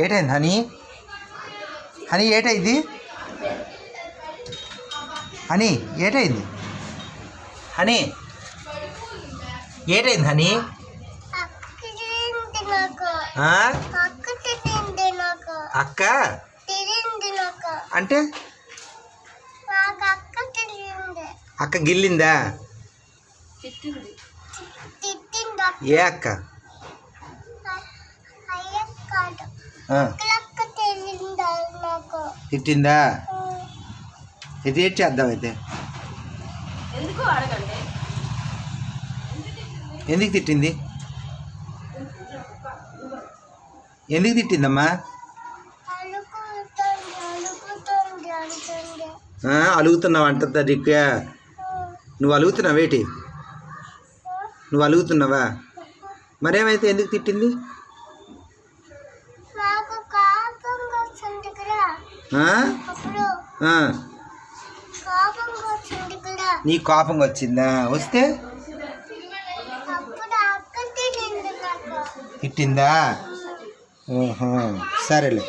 ఏటైంది honey? Honey ఏటైంది? Honey ఏటైంది? Honey ఏటైంది హనీ? అక్క అంటే అక్క గిల్లిందా? ఏ అక్క? తిట్టిందా? ఇది ఏం చేద్దాం అయితే? ఎందుకు తిట్టింది? ఎందుకు తిట్టిందమ్మా? అలుగుతున్నావు అంట దిక్కు. నువ్వు అలుగుతున్నావేటి? నువ్వు అలుగుతున్నావా? మరేమైతే ఎందుకు తిట్టింది? నీ కోపం వచ్చిందా? వస్తే తిట్టిందా? సరేలే.